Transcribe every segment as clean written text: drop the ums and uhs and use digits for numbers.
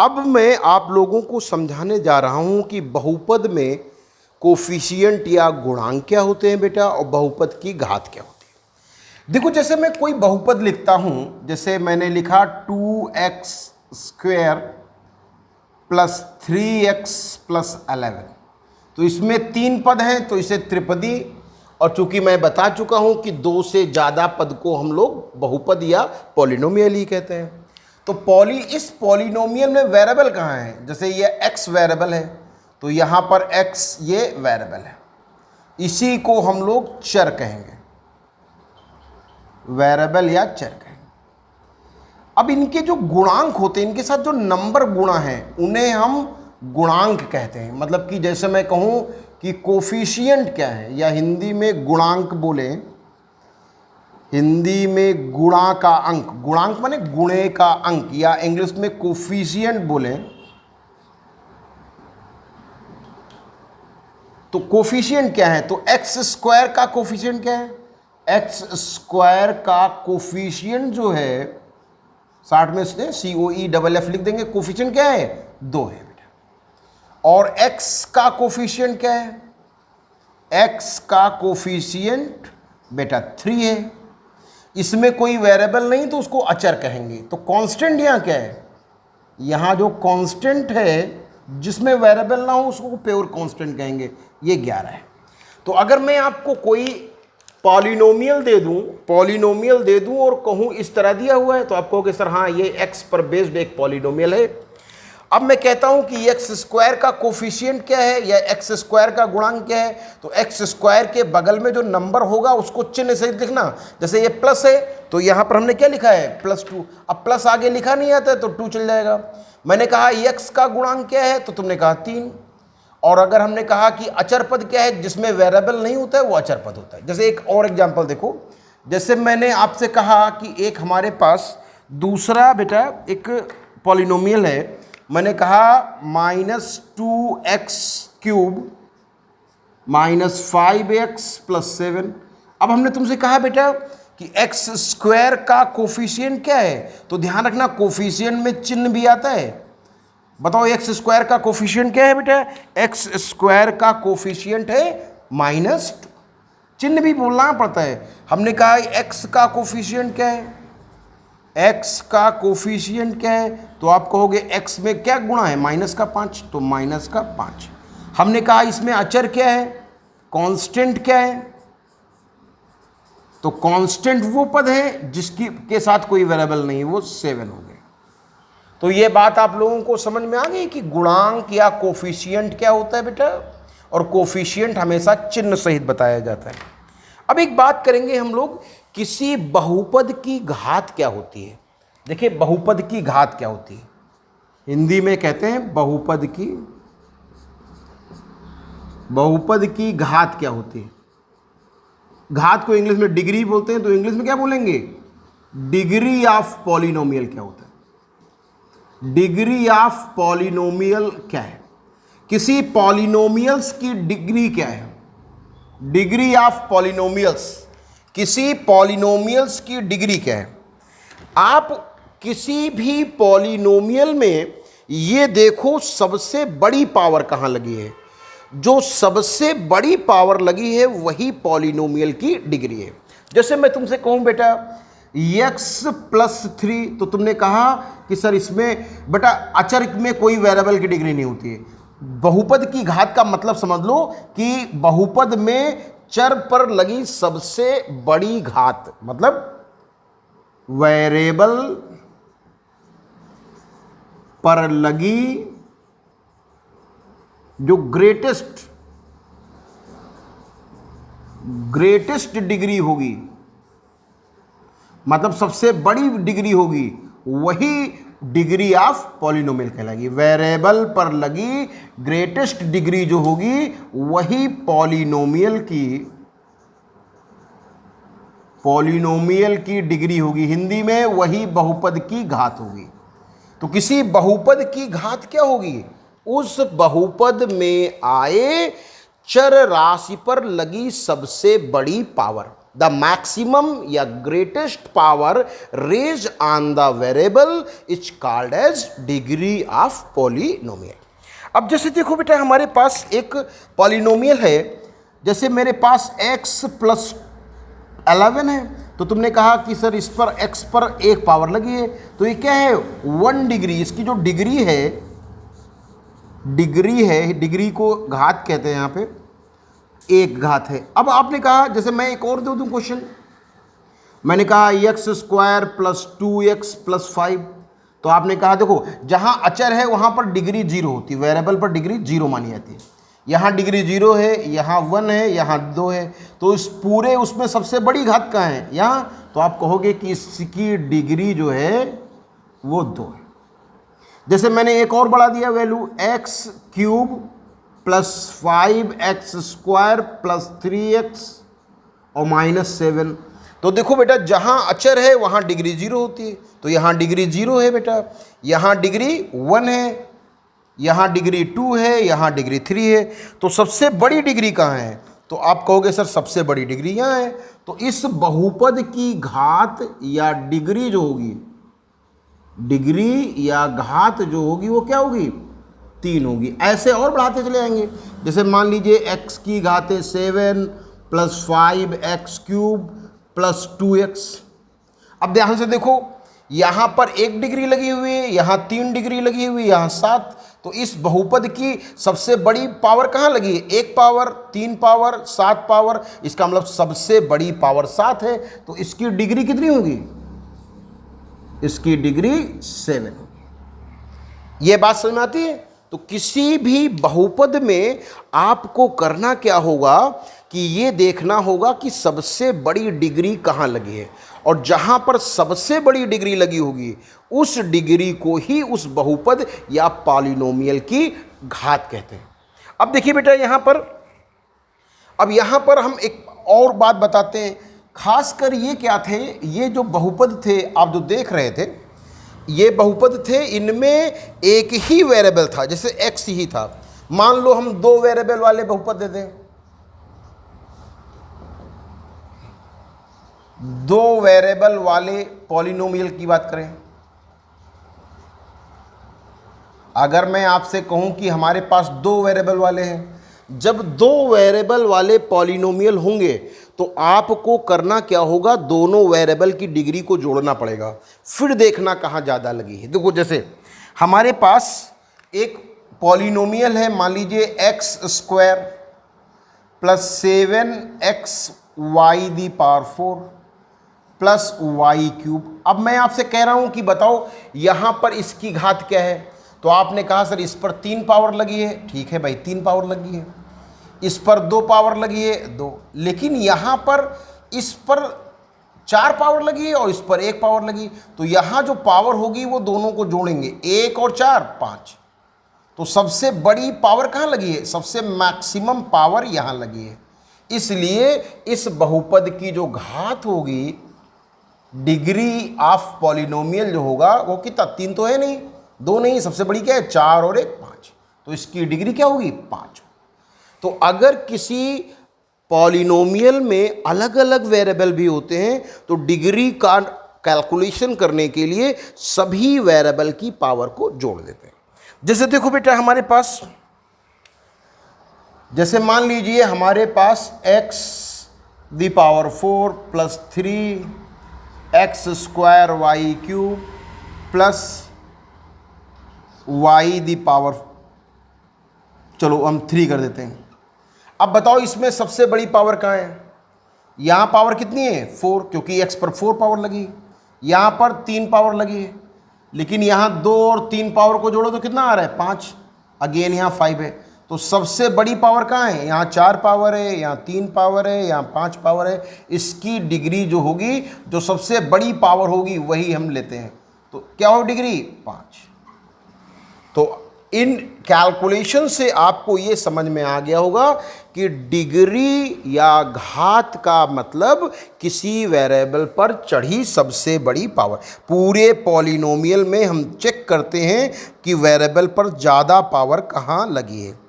अब मैं आप लोगों को समझाने जा रहा हूं कि बहुपद में कोफिशिएंट या गुणांक क्या होते हैं बेटा, और बहुपद की घात क्या होती है। देखो, जैसे मैं कोई बहुपद लिखता हूं, जैसे मैंने लिखा 2x square plus 3x plus 11, तो इसमें 3 पद हैं, तो इसे त्रिपदी, और चूंकि मैं बता चुका हूं कि 2 से ज़्यादा पद को हम लोग बहुपद या पॉलिनोमियल ही कहते हैं। तो इस पॉलिनोमियल में वेरिएबल कहाँ है, जैसे ये x वेरिएबल है, तो यहाँ पर x ये वेरिएबल है, इसी को हम लोग चर कहेंगे, वेरिएबल या चर कहेंगे। अब इनके जो गुणांक होते हैं, इनके साथ जो नंबर गुणा हैं, उन्हें हम गुणांक कहते हैं। मतलब कि जैसे मैं कहूँ कि कोफिशिएंट क्या है, या हिंदी में गुणांक बोले, हिंदी में गुणा का अंक, गुणांक माने गुणे का अंक, या इंग्लिश में कोफिशिएंट बोले, तो कोफिशिएंट क्या है, तो एक्स स्क्वायर का कोफिशिएंट क्या है, एक्स स्क्वायर का कोफिशिएंट जो है 60 में से COE लिख देंगे, कोफिशिएंट क्या है, 2 है बेटा। और x का कोफिशिएंट क्या है, x का कोफिशिएंट बेटा 3 है। इसमें कोई वेरिएबल नहीं तो उसको अचर कहेंगे। तो कांस्टेंट यहाँ क्या है, यहाँ जो कांस्टेंट है जिसमें वेरिएबल ना हो उसको प्योर कांस्टेंट कहेंगे, ये 11 है। तो अगर मैं आपको कोई पॉलिनोमियल दे दूं और कहूं इस तरह दिया हुआ है, तो आप कहोगे सर हाँ ये x पर बेस्ड एक पॉलिनोमियल है। अब मैं कहता हूं कि x स्क्वायर का कोफिशिएंट क्या है या x स्क्वायर का गुणांक क्या है, तो x स्क्वायर के बगल में जो नंबर होगा उसको चिन्ह सहित लिखना। जैसे ये प्लस है तो यहां पर हमने क्या लिखा है, +2। अब प्लस आगे लिखा नहीं आता है तो 2 चल जाएगा। मैंने कहा x का गुणांक क्या है, तो तुमने कहा 3। और अगर हमने कहा कि अचर पद क्या है, जिसमें वेरिएबल नहीं होता है वो अचर पद होता है। जैसे एक और एग्जांपल देखो, जैसे मैंने आपसे कहा कि एक हमारे पास दूसरा बेटा एक पॉलिनोमियल है, मैंने कहा -2x क्यूब -5x + 7। अब हमने तुमसे कहा बेटा कि x स्क्वायर का कोफिशिएंट क्या है, तो ध्यान रखना कोफिशिएंट में चिन्ह भी आता है। बताओ x स्क्वायर का कोफिशिएंट क्या है बेटा, x स्क्वायर का कोफिशिएंट है -2, चिन्ह भी बोलना पड़ता है। हमने कहा x का कोफिशिएंट क्या है, x का कोफिशिएंट क्या है, तो आप कहोगे x में क्या गुणा है, -5, तो -5। हमने कहा इसमें अचर क्या है, कांस्टेंट क्या है, तो कांस्टेंट वो पद है जिसकी के साथ कोई वेरिएबल नहीं, वो 7 हो गए। तो ये बात आप लोगों को समझ में आ गई कि गुणांक या कोफिशिएंट क्या होता है बेटा, और कोफिशिएंट हमेशा चिन्ह सहित बताया जाता है। अब एक बात करेंगे हम लोग, किसी बहुपद की घात क्या होती है। देखिए बहुपद की घात क्या होती है, हिंदी में कहते हैं बहुपद की घात क्या होती है। घात को इंग्लिश में डिग्री बोलते हैं, तो इंग्लिश में क्या बोलेंगे, डिग्री ऑफ पॉलिनोमियल क्या होता है। डिग्री ऑफ पॉलिनोमियल क्या है, किसी पॉलिनोमियल्स की डिग्री क्या है, डिग्री ऑफ पॉलिनोमियल्स, किसी पॉलिनोमियल्स की डिग्री क्या है। आप किसी भी पॉलिनोमियल में ये देखो सबसे बड़ी पावर कहाँ लगी है, जो सबसे बड़ी पावर लगी है वही पॉलिनोमियल की डिग्री है। जैसे मैं तुमसे कहूँ बेटा x + 3, तो तुमने कहा कि सर इसमें बेटा अचर में कोई वेरिएबल की डिग्री नहीं होती है। बहुपद की घात का मतलब समझ लो कि बहुपद में चर पर लगी सबसे बड़ी घात, मतलब वेरिएबल पर लगी जो ग्रेटेस्ट डिग्री होगी, मतलब सबसे बड़ी डिग्री होगी, वही डिग्री ऑफ पॉलिनोमियल कहलाएगी। वेरिएबल पर लगी ग्रेटेस्ट डिग्री जो होगी वही पॉलिनोमियल की डिग्री होगी, हिंदी में वही बहुपद की घात होगी। तो किसी बहुपद की घात क्या होगी, उस बहुपद में आए चर राशि पर लगी सबसे बड़ी पावर। द मैक्सिमम या greatest power raised on the variable is called as degree of polynomial. अब जैसे देखो बेटा, हमारे पास एक पॉलिनोमियल है, जैसे मेरे पास x प्लस 11 है, तो तुमने कहा कि सर इस पर x पर एक पावर लगी है, तो ये क्या है 1 डिग्री। इसकी जो डिग्री है, डिग्री को घात कहते हैं, यहाँ पे एक घात है। अब आपने कहा, जैसे मैं एक और दे दूँ क्वेश्चन, मैंने कहा x square plus 2x plus 5, तो आपने कहा देखो जहाँ अचर है वहाँ पर डिग्री 0 होती है, वेरिएबल पर डिग्री 0 मानी जाती है। यहाँ डिग्री 0 है, यहाँ 1 है, यहाँ 2 है, तो इस पूरे उसमें सबसे बड़ी घात कहाँ है, यहाँ। तो आप कहोगे कि इसकी डिग्री जो है वो 2 है। जैसे मैंने एक और बढ़ा दिया value, x cube plus 5x square plus 3x और माइनस 7। तो देखो बेटा, जहाँ अचर है वहाँ डिग्री 0 होती है, तो यहाँ डिग्री 0 है बेटा, यहाँ डिग्री 1 है, यहाँ डिग्री 2 है, यहाँ डिग्री 3 है। तो सबसे बड़ी डिग्री कहाँ है, तो आप कहोगे सर सबसे बड़ी डिग्री यहाँ है। तो इस बहुपद की घात या डिग्री जो होगी, डिग्री या घात जो होगी वो क्या होगी, 3 होगी। ऐसे और बढ़ाते चले जाएंगे। जैसे मान लीजिए x की घात है 7 plus 5x cube plus 2x। अब ध्यान से देखो, यहाँ पर 1 डिग्री लगी हुई है, यहाँ 3 डिग्री लगी हुई है, यहाँ 7। तो इस बहुपद की सबसे बड़ी पावर कहाँ लगी है, 1 पावर, 3 पावर, 7 पावर। इसका मतलब सबसे बड़ी पावर 7 है, तो इसकी डिग्री कितनी होगी, इसकी डिग्री 7 होगी। ये बात समझ में आती है। तो किसी भी बहुपद में आपको करना क्या होगा कि ये देखना होगा कि सबसे बड़ी डिग्री कहाँ लगी है, और जहाँ पर सबसे बड़ी डिग्री लगी होगी उस डिग्री को ही उस बहुपद या पॉलिनोमियल की घात कहते हैं। अब देखिए बेटा, यहाँ पर हम एक और बात बताते हैं। खासकर ये क्या थे, ये जो बहुपद थे आप जो देख रहे थे, ये बहुपद थे, इनमें एक ही वेरिएबल था, जैसे x ही था। मान लो हम 2 वेरिएबल वाले बहुपद दे दें, 2 वेरिएबल वाले पॉलिनोमियल की बात करें। अगर मैं आपसे कहूं कि हमारे पास 2 वेरिएबल वाले हैं, जब 2 वेरिएबल वाले पॉलिनोमियल होंगे तो आपको करना क्या होगा, दोनों वेरिएबल की डिग्री को जोड़ना पड़ेगा, फिर देखना कहाँ ज़्यादा लगी है। देखो जैसे हमारे पास एक पॉलिनोमियल है, मान लीजिए x square plus 7x Y the power 4 plus Y cube. अब मैं आपसे कह रहा हूँ कि बताओ यहाँ पर इसकी घात क्या है, तो आपने कहा सर इस पर 3 पावर लगी है। ठीक है भाई, 3 पावर लगी है। इस पर 2 पावर लगी है, 2। लेकिन यहाँ पर इस पर 4 पावर लगी है और इस पर 1 पावर लगी, तो यहाँ जो पावर होगी वो दोनों को जोड़ेंगे, 1 और 4 5। तो सबसे बड़ी पावर कहाँ लगी है, सबसे मैक्सिमम पावर यहाँ लगी है। इसलिए इस बहुपद की जो घात होगी, डिग्री ऑफ पॉलिनोमियल जो होगा वो कितना, 3 तो है नहीं, 2 नहीं, सबसे बड़ी क्या है 4 और 1 5। तो इसकी डिग्री क्या होगी, 5। तो अगर किसी पॉलिनोमियल में अलग अलग वेरिएबल भी होते हैं तो डिग्री का कैलकुलेशन करने के लिए सभी वेरिएबल की पावर को जोड़ देते हैं। जैसे देखो बेटा, हमारे पास जैसे मान लीजिए हमारे पास x the power 4 plus 3x square Y cube plus Y the power, चलो हम 3 कर देते हैं। अब बताओ इसमें सबसे बड़ी पावर कहाँ है, यहाँ पावर कितनी है 4, क्योंकि x पर 4 पावर लगी, यहाँ पर 3 पावर लगी है, लेकिन यहाँ 2 और 3 पावर को जोड़ो तो कितना आ रहा है 5, अगेन यहाँ 5 है। तो सबसे बड़ी पावर कहाँ है, यहाँ 4 पावर है, यहाँ 3 पावर है, यहाँ 5 पावर है। इसकी डिग्री जो होगी, जो सबसे बड़ी पावर होगी वही हम लेते हैं, तो क्या हो डिग्री 5। तो इन कैलकुलेशन से आपको ये समझ में आ गया होगा कि डिग्री या घात का मतलब किसी वेरिएबल पर चढ़ी सबसे बड़ी पावर। पूरे पॉलिनोमियल में हम चेक करते हैं कि वेरिएबल पर ज़्यादा पावर कहाँ लगी है।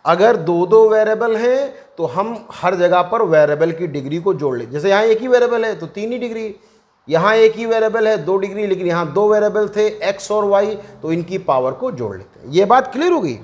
अगर 2 वेरिएबल हैं तो हम हर जगह पर वेरिएबल की डिग्री को जोड़ लेते। जैसे यहाँ एक ही वेरिएबल है तो 3 ही डिग्री, यहाँ एक ही वेरिएबल है 2 डिग्री, लेकिन यहाँ 2 वेरिएबल थे x और y, तो इनकी पावर को जोड़ लेते हैं। ये बात क्लियर होगी।